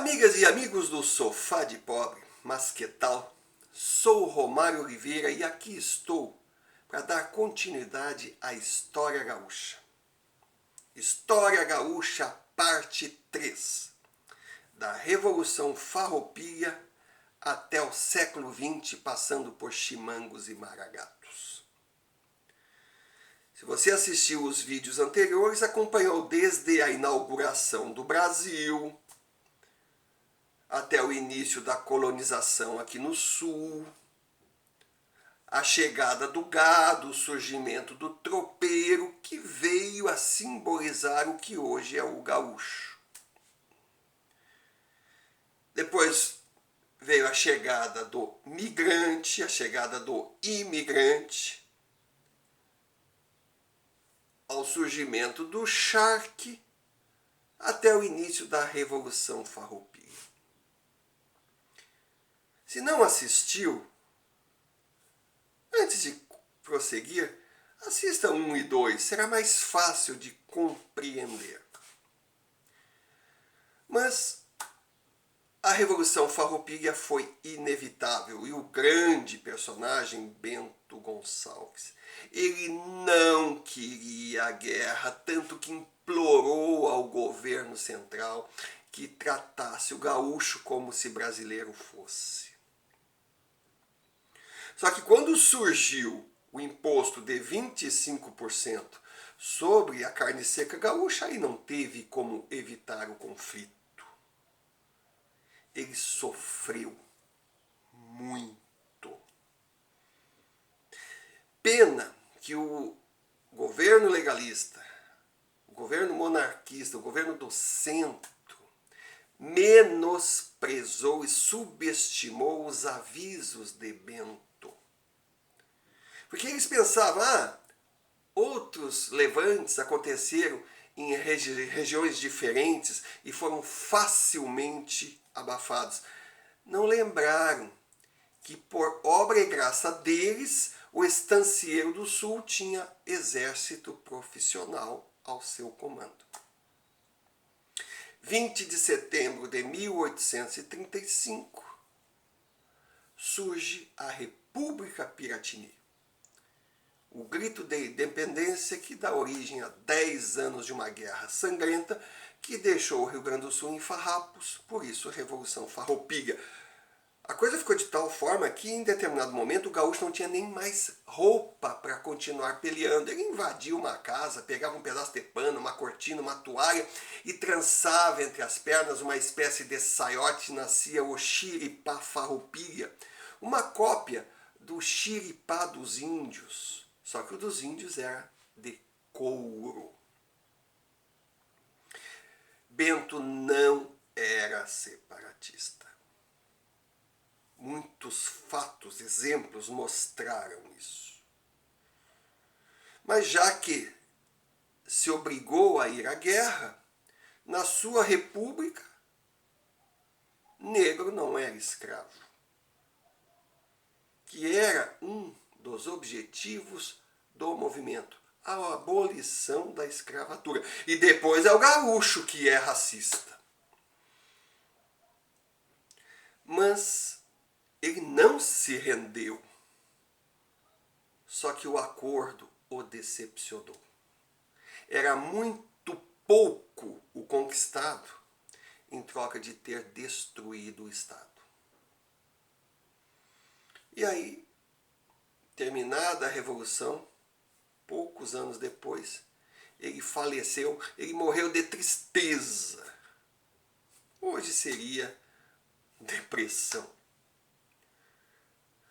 Amigas e amigos do Sofá de Pobre, mas que tal? Sou Romário Oliveira e aqui estou para dar continuidade à História Gaúcha. História Gaúcha, parte 3, da Revolução Farroupilha até o século XX, passando por Chimangos e Maragatos. Se você assistiu os vídeos anteriores, acompanhou desde a inauguração do Brasil, até o início da colonização aqui no sul, a chegada do gado, o surgimento do tropeiro, que veio a simbolizar o que hoje é o gaúcho. Depois veio a chegada do migrante, a chegada do imigrante, ao surgimento do charque, até o início da Revolução Farroupilha. Se não assistiu, antes de prosseguir, assista 1 e 2, será mais fácil de compreender. Mas a Revolução Farroupilha foi inevitável e o grande personagem Bento Gonçalves, ele não queria a guerra, tanto que implorou ao governo central que tratasse o gaúcho como se brasileiro fosse. Só que quando surgiu o imposto de 25% sobre a carne seca gaúcha, aí não teve como evitar o conflito. Ele sofreu muito. Pena que o governo legalista, o governo monarquista, o governo do centro, menosprezou e subestimou os avisos de Bento. Porque eles pensavam, outros levantes aconteceram em regiões diferentes e foram facilmente abafados. Não lembraram que por obra e graça deles, o estancieiro do sul tinha exército profissional ao seu comando. 20 de setembro de 1835, surge a República Piratini. O grito de independência que dá origem a 10 anos de uma guerra sangrenta que deixou o Rio Grande do Sul em farrapos, por isso a Revolução Farroupilha. A coisa ficou de tal forma que em determinado momento o gaúcho não tinha nem mais roupa para continuar peleando. Ele invadia uma casa, pegava um pedaço de pano, uma cortina, uma toalha e trançava entre as pernas uma espécie de saiote, nascia o xiripá farroupilha, uma cópia do xiripá dos índios. Só que o dos índios era de couro. Bento não era separatista. Muitos fatos, exemplos mostraram isso. Mas já que se obrigou a ir à guerra, na sua república, negro não era escravo. Que era um dos objetivos do movimento, a abolição da escravatura. E depois é o gaúcho que é racista. Mas ele não se rendeu. Só que o acordo o decepcionou. Era muito pouco o conquistado em troca de ter destruído o Estado. E aí, terminada a Revolução, poucos anos depois, ele faleceu, ele morreu de tristeza. Hoje seria depressão.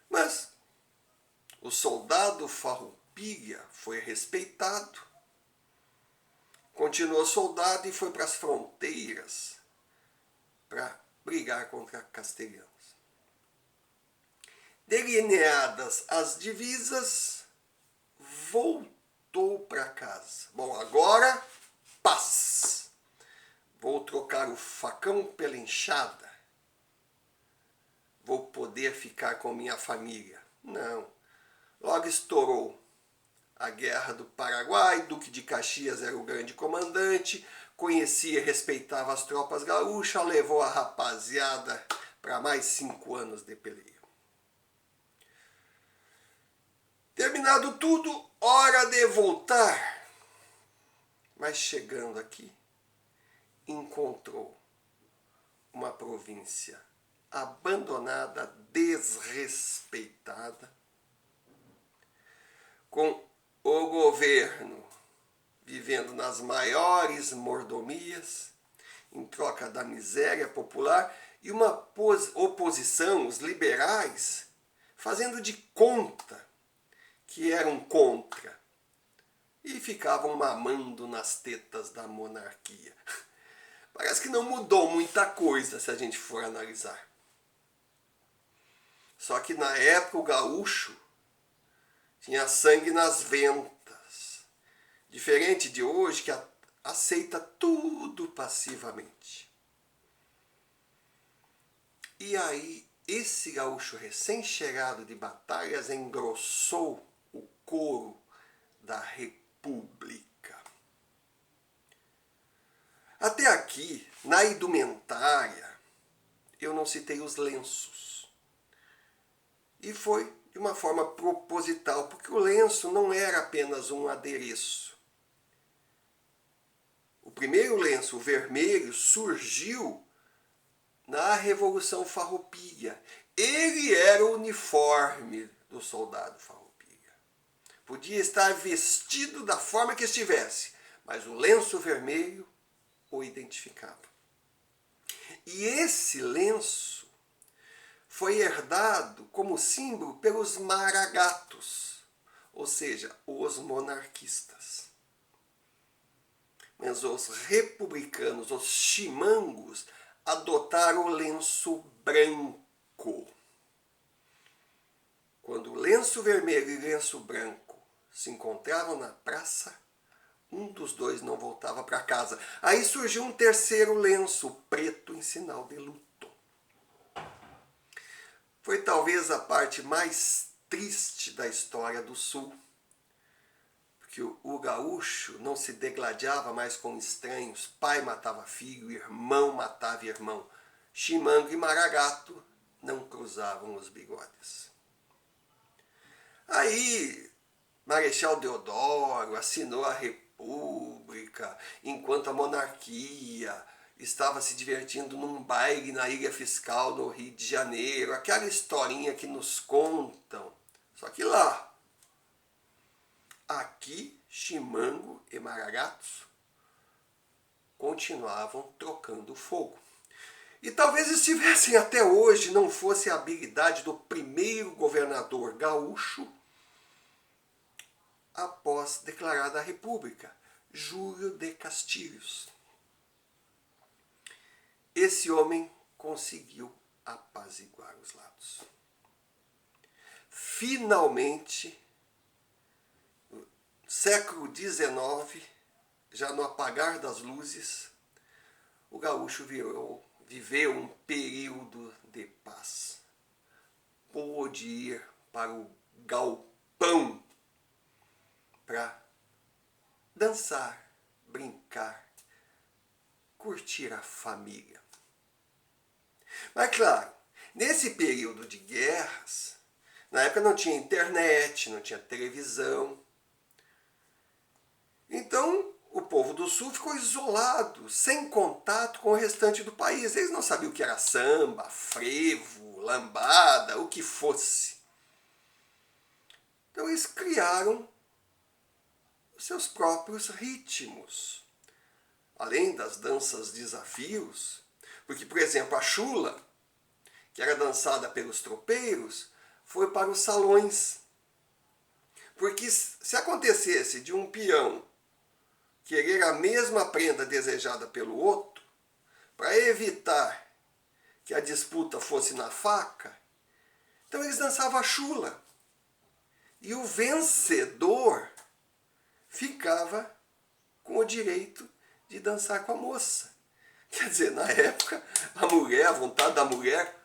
Mas o soldado Farroupilha foi respeitado, continuou soldado e foi para as fronteiras para brigar contra castelhanos. Delineadas as divisas, voltou para casa. Bom, agora, paz. Vou trocar o facão pela enxada. Vou poder ficar com minha família. Não. Logo estourou a Guerra do Paraguai, Duque de Caxias era o grande comandante, conhecia e respeitava as tropas gaúchas, levou a rapaziada para mais 5 anos de peleia. Terminado tudo, hora de voltar. Mas chegando aqui, encontrou uma província abandonada, desrespeitada, com o governo vivendo nas maiores mordomias, em troca da miséria popular, e uma oposição, os liberais, fazendo de conta que eram contra e ficavam mamando nas tetas da monarquia. Parece que não mudou muita coisa se a gente for analisar. Só que na época o gaúcho tinha sangue nas ventas, diferente de hoje que aceita tudo passivamente. E aí esse gaúcho recém-chegado de batalhas engrossou o coro da República. Até aqui, na indumentária, eu não citei os lenços. E foi de uma forma proposital, porque o lenço não era apenas um adereço. O primeiro lenço, o vermelho, surgiu na Revolução Farroupilha. Ele era o uniforme do soldado farroupilha. Podia estar vestido da forma que estivesse, mas o lenço vermelho o identificava. E esse lenço foi herdado como símbolo pelos maragatos, ou seja, os monarquistas. Mas os republicanos, os chimangos, adotaram o lenço branco. Quando o lenço vermelho e o lenço branco se encontravam na praça, um dos dois não voltava para casa. Aí surgiu um terceiro lenço, o preto, em sinal de luto. Foi talvez a parte mais triste da história do Sul, porque o gaúcho não se degladiava mais com estranhos, pai matava filho, irmão matava irmão. Chimango e maragato não cruzavam os bigodes. Aí Marechal Deodoro assinou a República, enquanto a monarquia estava se divertindo num baile na Ilha Fiscal, no Rio de Janeiro. Aquela historinha que nos contam. Só que lá, aqui, Chimango e maragatos continuavam trocando fogo. E talvez estivessem até hoje, não fosse a habilidade do primeiro governador gaúcho após declarada a República, Júlio de Castilhos. Esse homem conseguiu apaziguar os lados. Finalmente, no século XIX, já no apagar das luzes, o gaúcho viveu um período de paz. Pôde ir para o galpão para dançar, brincar, curtir a família. Mas claro, nesse período de guerras, na época não tinha internet, não tinha televisão. Então o povo do Sul ficou isolado, sem contato com o restante do país. Eles não sabiam o que era samba, frevo, lambada, o que fosse. Então eles criaram os seus próprios ritmos. Além das danças desafios, porque, por exemplo, a chula, que era dançada pelos tropeiros, foi para os salões. Porque se acontecesse de um peão querer a mesma prenda desejada pelo outro, para evitar que a disputa fosse na faca, então eles dançavam a chula. E o vencedor ficava com o direito de dançar com a moça. Quer dizer, na época, a vontade da mulher,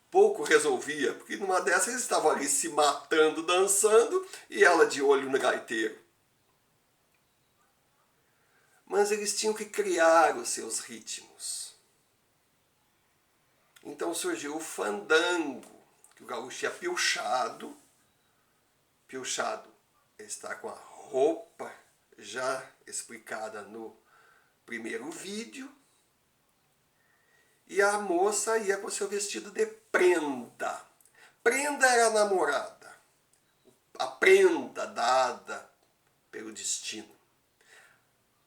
pouco resolvia, porque numa dessas eles estavam ali se matando, dançando, e ela de olho no gaiteiro. mas eles tinham que criar os seus ritmos. Então surgiu o fandango, que o gaúcho ia pilchado. Pilchado está com a roupa já explicada no primeiro vídeo. E a moça ia com seu vestido de prenda. Prenda era a namorada. A prenda dada pelo destino.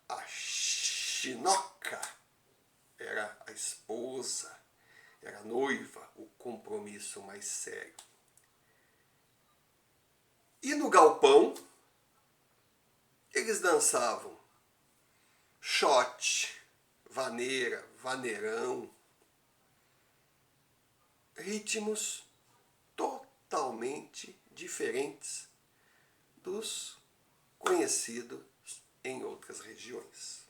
A chinoca era a esposa, era a noiva, o compromisso mais sério. E no galpão, eles dançavam shot, vaneira, vaneirão, ritmos totalmente diferentes dos conhecidos em outras regiões.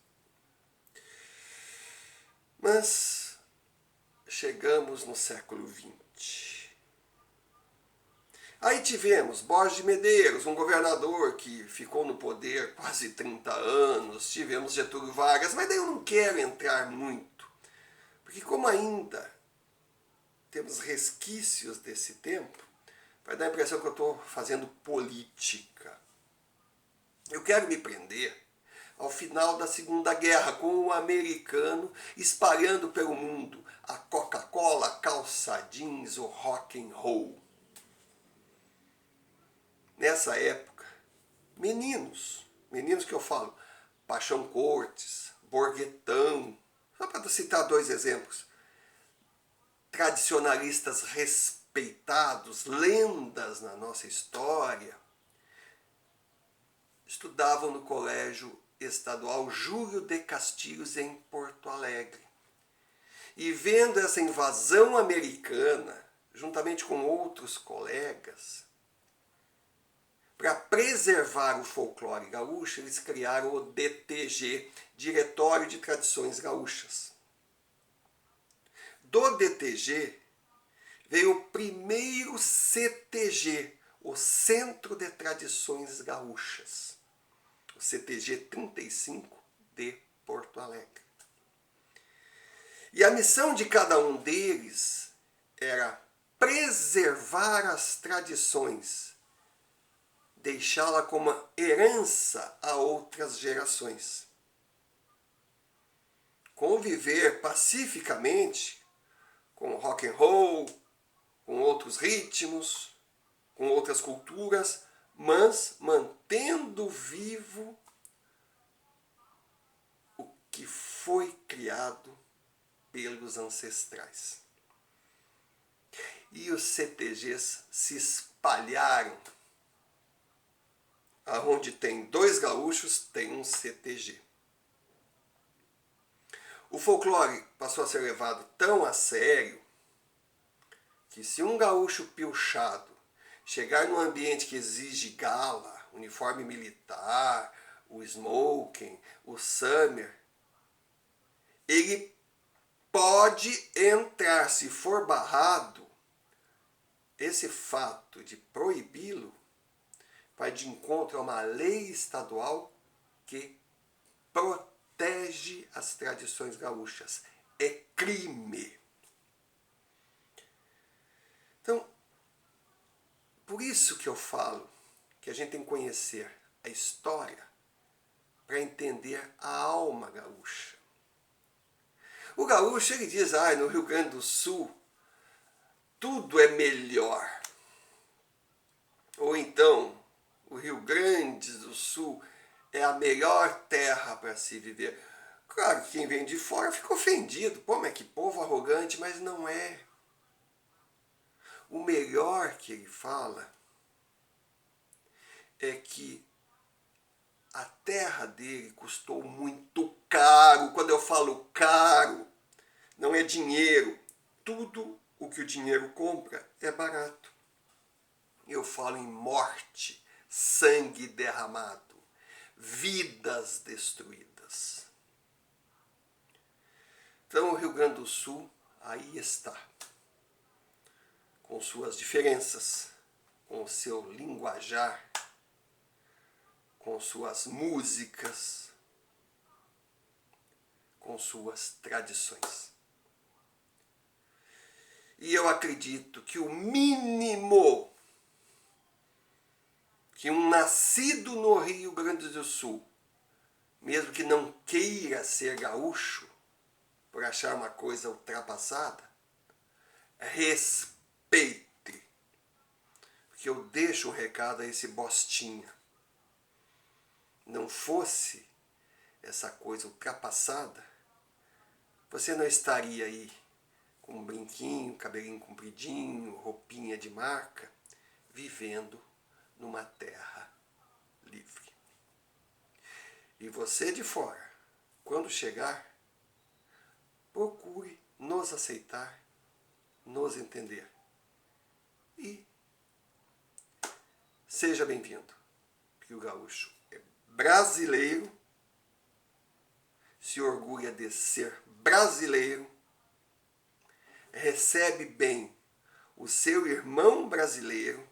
Mas chegamos no século XX. Aí tivemos Borges de Medeiros, um governador que ficou no poder quase 30 anos. Tivemos Getúlio Vargas, mas daí eu não quero entrar muito, porque como ainda temos resquícios desse tempo, vai dar a impressão que eu estou fazendo política. Eu quero me prender ao final da Segunda Guerra, com o americano espalhando pelo mundo a Coca-Cola, a calça jeans, o rock and roll. Nessa época, meninos que eu falo, Paixão Cortes, Borguetão, só para citar dois exemplos, tradicionalistas respeitados, lendas na nossa história, estudavam no Colégio Estadual Júlio de Castilhos em Porto Alegre. E vendo essa invasão americana, juntamente com outros colegas, para preservar o folclore gaúcho, eles criaram o DTG, Diretório de Tradições Gaúchas. Do DTG veio o primeiro CTG, o Centro de Tradições Gaúchas, o CTG 35 de Porto Alegre. E a missão de cada um deles era preservar as tradições, deixá-la como herança a outras gerações. Conviver pacificamente com rock and roll, com outros ritmos, com outras culturas, mas mantendo vivo o que foi criado pelos ancestrais. E os CTGs se espalharam. Aonde tem dois gaúchos, tem um CTG. O folclore passou a ser levado tão a sério que se um gaúcho pilchado chegar num ambiente que exige gala, uniforme militar, o smoking, o summer, ele pode entrar. Se for barrado, esse fato de proibi-lo vai de encontro a uma lei estadual que protege as tradições gaúchas. É crime. Então, por isso que eu falo que a gente tem que conhecer a história para entender a alma gaúcha. O gaúcho, ele diz, no Rio Grande do Sul tudo é melhor. Ou então, o Rio Grande do Sul é a melhor terra para se viver. Claro que quem vem de fora fica ofendido. Pô, mas que povo arrogante, mas não é. O melhor que ele fala é que a terra dele custou muito caro. Quando eu falo caro, não é dinheiro. Tudo o que o dinheiro compra é barato. Eu falo em morte, sangue derramado, vidas destruídas. Então o Rio Grande do Sul aí está, com suas diferenças, com o seu linguajar, com suas músicas, com suas tradições. E eu acredito que o mínimo que um nascido no Rio Grande do Sul, mesmo que não queira ser gaúcho, por achar uma coisa ultrapassada, respeite. Porque eu deixo um recado a esse Bostinha. Não fosse essa coisa ultrapassada, você não estaria aí com um brinquinho, cabelinho compridinho, roupinha de marca, vivendo numa terra livre. E você de fora, quando chegar, procure nos aceitar, nos entender. E seja bem-vindo, que o gaúcho é brasileiro, se orgulha de ser brasileiro, recebe bem o seu irmão brasileiro,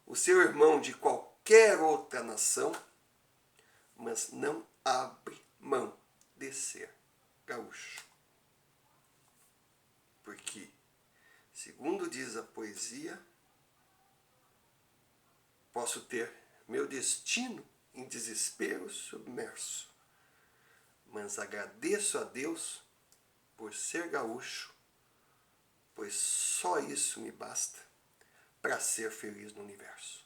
o seu irmão de qualquer outra nação, mas não abre mão de ser gaúcho. Porque, segundo diz a poesia, posso ter meu destino em desespero submerso, mas agradeço a Deus por ser gaúcho, pois só isso me basta para ser feliz no universo.